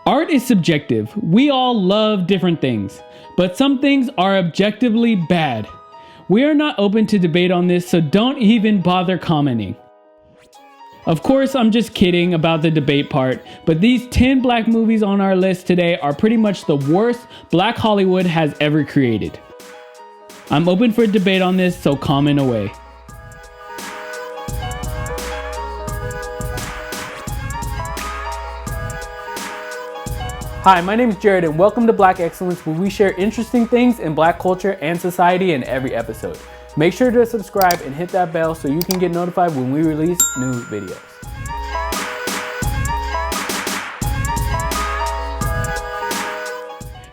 Art is subjective. We all love different things, but some things are objectively bad. We are not open to debate on this, so don't even bother commenting. Of course, I'm just kidding about the debate part, but these 10 black movies on our list today are pretty much the worst Black Hollywood has ever created. I'm open for debate on this, so comment away. Hi, my name is Jared and welcome to Black Excellence, where we share interesting things in Black culture and society in every episode. Make sure to subscribe and hit that bell so you can get notified when we release new videos.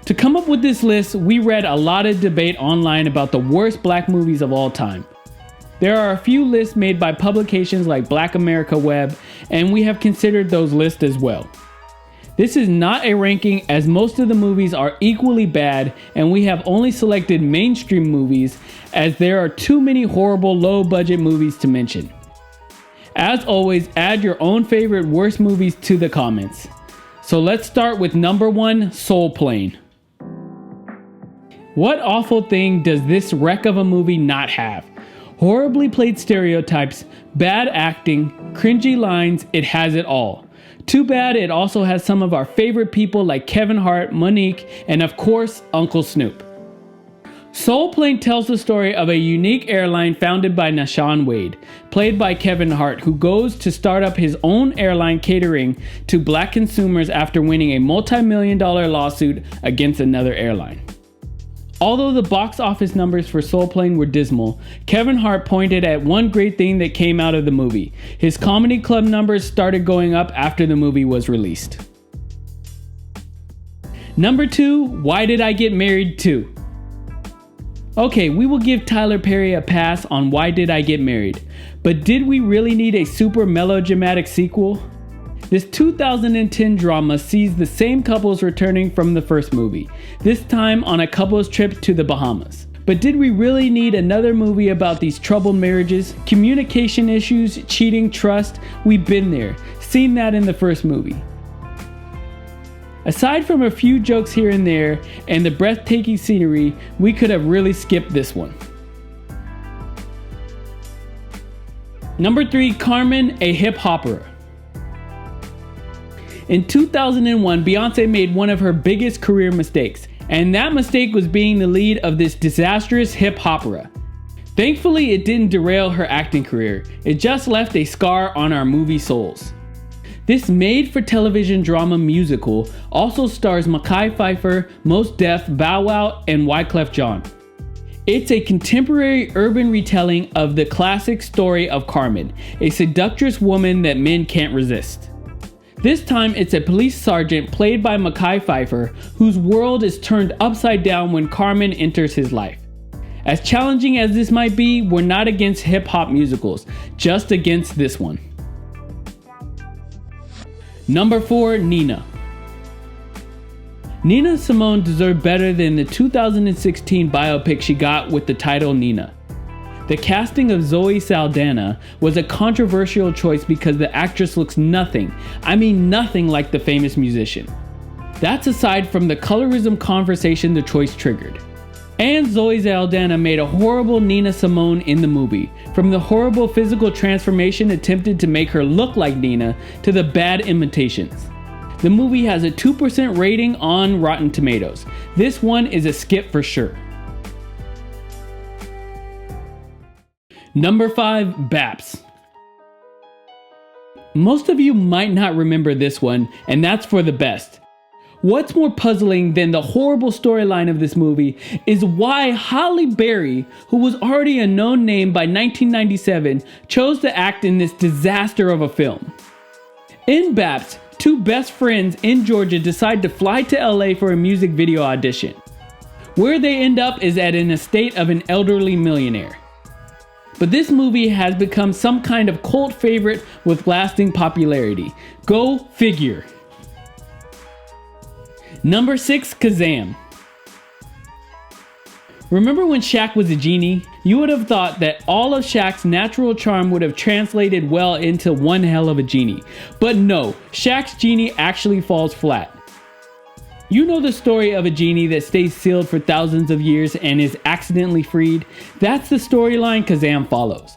To come up with this list, we read a lot of debate online about the worst black movies of all time. There are a few lists made by publications like Black America Web, and we have considered those lists as well. This is not a ranking, as most of the movies are equally bad, and we have only selected mainstream movies as there are too many horrible low-budget movies to mention. As always, add your own favorite worst movies to the comments. So let's start with number 1, Soul Plane. What awful thing does this wreck of a movie not have? Horribly played stereotypes, bad acting, cringy lines, it has it all. Too bad it also has some of our favorite people like Kevin Hart, Monique, and of course, Uncle Snoop. Soul Plane tells the story of a unique airline founded by Nash, played by Kevin Hart, who goes to start up his own airline catering to black consumers after winning a multi-million-dollar lawsuit against another airline. Although the box office numbers for Soul Plane were dismal, Kevin Hart pointed at one great thing that came out of the movie. His comedy club numbers started going up after the movie was released. Number 2, Why Did I Get Married 2? Okay, we will give Tyler Perry a pass on Why Did I Get Married, but did we really need a super melodramatic sequel? This 2010 drama sees the same couples returning from the first movie, this time on a couple's trip to the Bahamas. But did we really need another movie about these troubled marriages, communication issues, cheating, trust? We've been there, seen that in the first movie. Aside from a few jokes here and there and the breathtaking scenery, we could have really skipped this one. Number 3, Carmen A Hip Hopper. In 2001, Beyonce made one of her biggest career mistakes, and that mistake was being the lead of this disastrous hip opera. Thankfully, it didn't derail her acting career, it just left a scar on our movie souls. This made-for-television drama musical also stars Mekhi Phifer, Mos Def, Bow Wow, and Wyclef Jean. It's a contemporary urban retelling of the classic story of Carmen, a seductress woman that men can't resist. This time, it's a police sergeant played by Mekhi Phifer, whose world is turned upside down when Carmen enters his life. As challenging as this might be, we're not against hip-hop musicals, just against this one. Number 4, Nina. Nina Simone deserved better than the 2016 biopic she got with the title Nina. The casting of Zoe Saldana was a controversial choice because the actress looks nothing like the famous musician. That's aside from the colorism conversation the choice triggered. And Zoe Saldana made a horrible Nina Simone in the movie, from the horrible physical transformation attempted to make her look like Nina to the bad imitations. The movie has a 2% rating on Rotten Tomatoes. This one is a skip for sure. Number 5, Baps. Most of you might not remember this one, and that's for the best. What's more puzzling than the horrible storyline of this movie is why Halle Berry, who was already a known name by 1997, chose to act in this disaster of a film. In Baps, two best friends in Georgia decide to fly to LA for a music video audition. Where they end up is at an estate of an elderly millionaire. But this movie has become some kind of cult favorite with lasting popularity. Go figure. Number 6, Shazam. Remember when Shaq was a genie? You would have thought that all of Shaq's natural charm would have translated well into one hell of a genie. But no, Shaq's genie actually falls flat. You know the story of a genie that stays sealed for thousands of years and is accidentally freed? That's the storyline Shazam follows.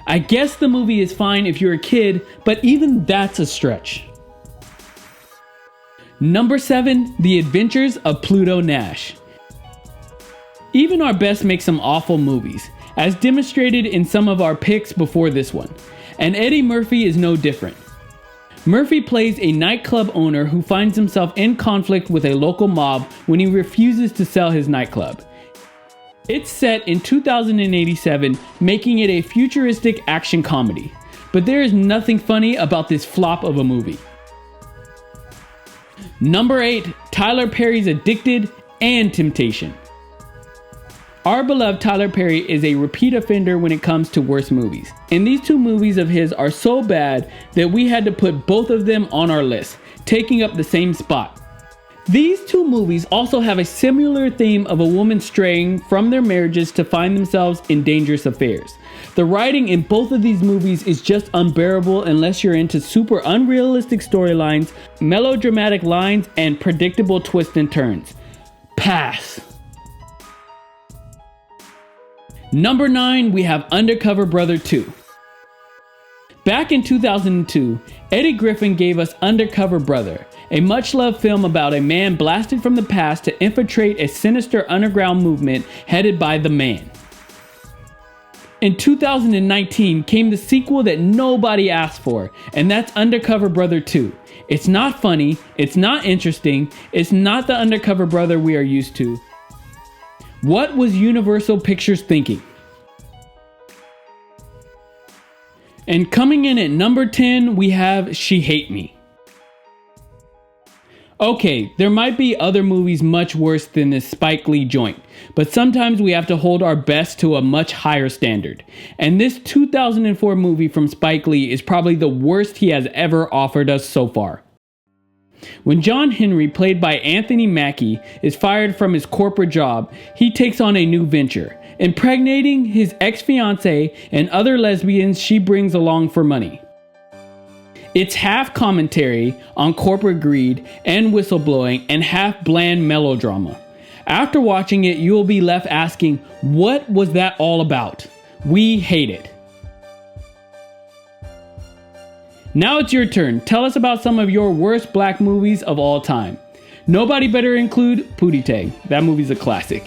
I guess the movie is fine if you're a kid, but even that's a stretch. Number 7, The Adventures of Pluto Nash. Even our best make some awful movies, as demonstrated in some of our picks before this one, and Eddie Murphy is no different. Murphy plays a nightclub owner who finds himself in conflict with a local mob when he refuses to sell his nightclub. It's set in 2087, making it a futuristic action comedy. But there is nothing funny about this flop of a movie. Number 8, Tyler Perry's Addicted and Temptation. Our beloved Tyler Perry is a repeat offender when it comes to worst movies. And these two movies of his are so bad that we had to put both of them on our list, taking up the same spot. These two movies also have a similar theme of a woman straying from their marriages to find themselves in dangerous affairs. The writing in both of these movies is just unbearable unless you're into super unrealistic storylines, melodramatic lines, and predictable twists and turns. Pass. Number 9, we have Undercover Brother 2. Back in 2002, Eddie Griffin gave us Undercover Brother, a much-loved film about a man blasted from the past to infiltrate a sinister underground movement headed by The Man. In 2019 came the sequel that nobody asked for, and that's Undercover Brother 2. It's not funny, it's not interesting, it's not the Undercover Brother we are used to. What was Universal Pictures thinking? And coming in at number 10, we have She Hate Me. Okay, there might be other movies much worse than this Spike Lee joint, but sometimes we have to hold our best to a much higher standard. And this 2004 movie from Spike Lee is probably the worst he has ever offered us so far. When John Henry, played by Anthony Mackie, is fired from his corporate job, he takes on a new venture, impregnating his ex-fiancée and other lesbians she brings along for money. It's half commentary on corporate greed and whistleblowing and half bland melodrama. After watching it, you will be left asking, what was that all about? We hate it. Now it's your turn. Tell us about some of your worst black movies of all time. Nobody better include Pootie Tang. That movie's a classic.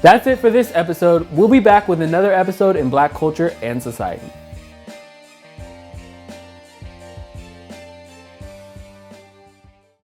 That's it for this episode. We'll be back with another episode in Black Culture and Society.